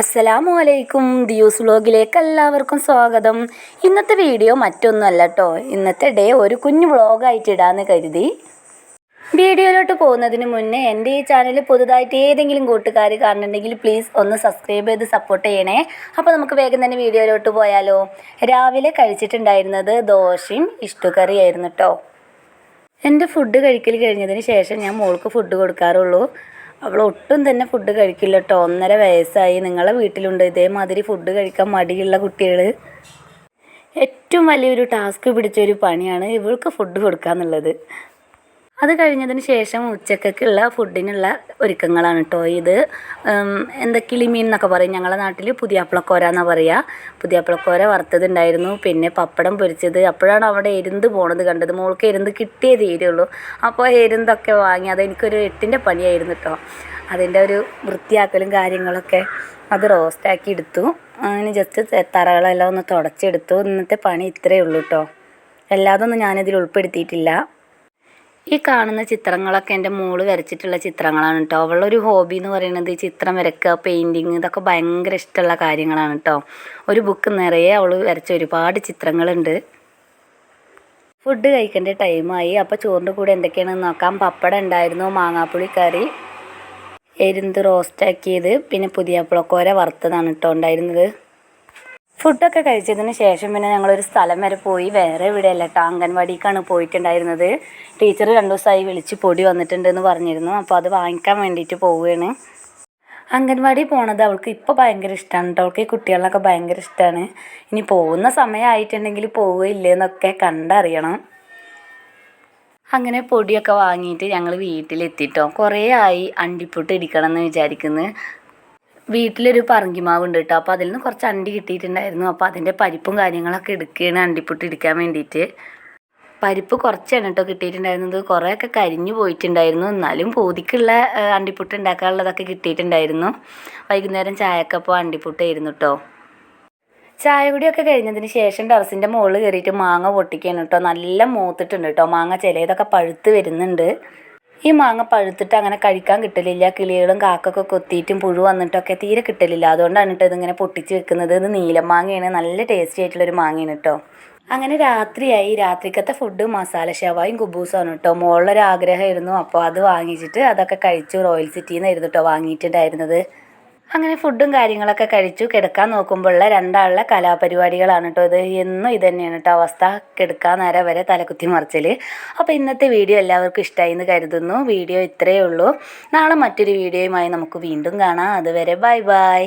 അസ്സലാമു അലൈക്കും. ദിയൂസ് വ്ളോഗിലേക്ക് എല്ലാവർക്കും സ്വാഗതം. ഇന്നത്തെ വീഡിയോ മറ്റൊന്നുമല്ല കേട്ടോ. ഇന്നത്തെ ഡേ ഒരു കുഞ്ഞു വ്ളോഗായിട്ട് ഇടാമെന്ന് കരുതി. വീഡിയോയിലോട്ട് പോകുന്നതിന് മുന്നേ എൻ്റെ ഈ ചാനൽ പുതുതായിട്ട് ഏതെങ്കിലും കൂട്ടുകാർ കാണുന്നുണ്ടെങ്കിൽ പ്ലീസ് ഒന്ന് സബ്സ്ക്രൈബ് ചെയ്ത് സപ്പോർട്ട് ചെയ്യണേ. അപ്പോൾ നമുക്ക് വേഗം തന്നെ വീഡിയോയിലോട്ട് പോയാലോ. രാവിലെ കഴിച്ചിട്ടുണ്ടായിരുന്നത് ദോശയും ഇഷ്ടുകറിയായിരുന്നു കേട്ടോ. എൻ്റെ ഫുഡ് കഴിക്കൽ കഴിഞ്ഞതിന് ശേഷം ഞാൻ മോൾക്ക് ഫുഡ് കൊടുക്കാറുള്ളൂ. അവൾ ഒട്ടും തന്നെ ഫുഡ് കഴിക്കില്ല കേട്ടോ. 1.5 വയസ്സായി. നിങ്ങളെ വീട്ടിലുണ്ട് ഇതേമാതിരി ഫുഡ് കഴിക്കാൻ മടിയുള്ള കുട്ടികൾ? ഏറ്റവും വലിയൊരു ടാസ്ക് പിടിച്ചൊരു പണിയാണ് ഇവൾക്ക് ഫുഡ് കൊടുക്കുക എന്നുള്ളത്. അത് കഴിഞ്ഞതിന് ശേഷം ഉച്ചക്കൊക്കെയുള്ള ഫുഡിനുള്ള ഒരുക്കങ്ങളാണ് കേട്ടോ. ഇത് എന്താ കിളിമീൻ എന്നൊക്കെ പറയും. ഞങ്ങളുടെ നാട്ടിൽ പുതിയാപ്പിളക്കോര എന്നാണ് പറയുക. പുതിയാപ്പിളക്കോര വറുത്തതുണ്ടായിരുന്നു, പിന്നെ പപ്പടം പൊരിച്ചത്. അപ്പോഴാണ് അവിടെ എരുന്ത് പോണത് കണ്ടത്. മോൾക്ക് എരുന്ത് കിട്ടിയേ തീരുള്ളൂ. അപ്പോൾ എരുന്തൊക്കെ വാങ്ങി. അതെനിക്കൊരു 8ൻ്റെ പണിയായിരുന്നു കേട്ടോ. അതിൻ്റെ ഒരു വൃത്തിയാക്കലും കാര്യങ്ങളൊക്കെ. അത് റോസ്റ്റാക്കി എടുത്തു. അങ്ങനെ ജസ്റ്റ് തറകളെല്ലാം ഒന്ന് തുടച്ചെടുത്തു. ഇന്നത്തെ പണി ഇത്രയേ ഉള്ളൂ കേട്ടോ. എല്ലാതൊന്നും ഞാനിതിൽ ഉൾപ്പെടുത്തിയിട്ടില്ല. ഈ കാണുന്ന ചിത്രങ്ങളൊക്കെ എൻ്റെ മോള് വരച്ചിട്ടുള്ള ചിത്രങ്ങളാണ് കേട്ടോ. അവളൊരു ഹോബി എന്ന് പറയുന്നത് ചിത്രം വരയ്ക്കുക, പെയിൻറ്റിങ്, ഇതൊക്കെ ഭയങ്കര ഇഷ്ടമുള്ള കാര്യങ്ങളാണ് കേട്ടോ. ഒരു ബുക്ക് നിറയെ അവൾ വരച്ച ഒരുപാട് ചിത്രങ്ങളുണ്ട്. ഫുഡ് കഴിക്കേണ്ട ടൈമായി. അപ്പോൾ ചോറിൻ്റെ കൂടെ എന്തൊക്കെയാണെന്ന് നോക്കാം. പപ്പടം ഉണ്ടായിരുന്നു, മാങ്ങാപ്പുളി കറി, എരുന്ത് റോസ്റ്റാക്കിയത്, പിന്നെ പുതിയാപ്പിളക്കോര വറുത്തതാണ് കേട്ടോ ഉണ്ടായിരുന്നത്. ഫുഡൊക്കെ കഴിച്ചതിന് ശേഷം പിന്നെ ഞങ്ങളൊരു സ്ഥലം വരെ പോയി. വേറെ എവിടെയല്ല കേട്ടോ, അംഗൻവാടിക്കാണ് പോയിട്ടുണ്ടായിരുന്നത്. ടീച്ചർ 2 ദിവസമായി വിളിച്ച് പൊടി വന്നിട്ടുണ്ടെന്ന് പറഞ്ഞിരുന്നു. അപ്പോൾ അത് വാങ്ങിക്കാൻ വേണ്ടിയിട്ട് പോവുകയാണ്. അംഗൻവാടി പോണത് അവൾക്ക് ഇപ്പോൾ ഭയങ്കര ഇഷ്ടമാണ് കേട്ടോ. അവൾക്ക് ഈ കുട്ടികളൊക്കെ ഭയങ്കര ഇഷ്ടമാണ്. ഇനി പോകുന്ന സമയമായിട്ടുണ്ടെങ്കിൽ പോവുകയില്ലെന്നൊക്കെ കണ്ടറിയണം. അങ്ങനെ പൊടിയൊക്കെ വാങ്ങിയിട്ട് ഞങ്ങൾ വീട്ടിലെത്തിട്ടോ. കുറേ ആയി അണ്ടിപ്പുട്ട് ഇടിക്കണം എന്ന് വിചാരിക്കുന്നു. വീട്ടിലൊരു പറങ്കിമാവുണ്ട് കേട്ടോ. അപ്പോൾ അതിൽ നിന്ന് കുറച്ച് അണ്ടി കിട്ടിയിട്ടുണ്ടായിരുന്നു. അപ്പോൾ അതിൻ്റെ പരിപ്പും കാര്യങ്ങളൊക്കെ എടുക്കുകയാണ് അണ്ടിപ്പുട്ട് ഇടിക്കാൻ വേണ്ടിയിട്ട്. പരിപ്പ് കുറച്ചാണ് കേട്ടോ കിട്ടിയിട്ടുണ്ടായിരുന്നത്. കുറേയൊക്കെ കരിഞ്ഞു പോയിട്ടുണ്ടായിരുന്നു. എന്നാലും പൂതിക്കുള്ള അണ്ടിപ്പുട്ട് ഉണ്ടാക്കാനുള്ളതൊക്കെ കിട്ടിയിട്ടുണ്ടായിരുന്നു. വൈകുന്നേരം ചായക്കപ്പോൾ അണ്ടിപ്പുട്ടായിരുന്നു കേട്ടോ. ചായ കുടിയൊക്കെ കഴിഞ്ഞതിന് ശേഷം ടെറസിൻ്റെ മുകളിൽ കയറിയിട്ട് മാങ്ങ പൊട്ടിക്കുകയാണ് കേട്ടോ. നല്ല മൂത്തിട്ടുണ്ട് കേട്ടോ മാങ്ങ. ചിലതൊക്കെ പഴുത്ത് വരുന്നുണ്ട്. ഈ മാങ്ങ പഴുത്തിട്ട് അങ്ങനെ കഴിക്കാൻ കിട്ടലില്ല. കിളികളും കാക്കൊക്കെ കൊത്തിയിട്ടും പുഴു വന്നിട്ടൊക്കെ തീരെ കിട്ടലില്ല. അതുകൊണ്ടാണ് കേട്ടോ ഇതിങ്ങനെ പൊട്ടിച്ച് വെക്കുന്നത്. ഇത് നീലം മാങ്ങയാണ്. നല്ല ടേസ്റ്റി ആയിട്ടുള്ളൊരു മാങ്ങയാണ് കേട്ടോ. അങ്ങനെ രാത്രിയായി. രാത്രിക്കത്തെ ഫുഡ് മസാല ഷവായും കുബൂസാണ് കേട്ടോ. മോളിലൊരു ആഗ്രഹമായിരുന്നു. അപ്പോൾ അത് വാങ്ങിച്ചിട്ട് അതൊക്കെ കഴിച്ചു. റോയൽ സിറ്റിയിൽ നിന്നായിരുന്നു കേട്ടോ വാങ്ങിയിട്ടുണ്ടായിരുന്നത്. അങ്ങനെ ഫുഡും കാര്യങ്ങളൊക്കെ കഴിച്ചു. കിടക്കാൻ നോക്കുമ്പോഴുള്ള 2 ആളുടെ കലാപരിപാടികളാണ് കേട്ടോ. ഇത് എന്നും ഇത് തന്നെയാണ് കേട്ടോ അവസ്ഥ. കിടക്കാൻ നേരം വരെ തലകുത്തി മറിച്ചൽ. അപ്പോൾ ഇന്നത്തെ വീഡിയോ എല്ലാവർക്കും ഇഷ്ടമായി എന്ന് കരുതുന്നു. വീഡിയോ ഇത്രയേ ഉള്ളൂ. നാളെ മറ്റൊരു വീഡിയോയുമായി നമുക്ക് വീണ്ടും കാണാം. അതുവരെ ബൈ ബൈ.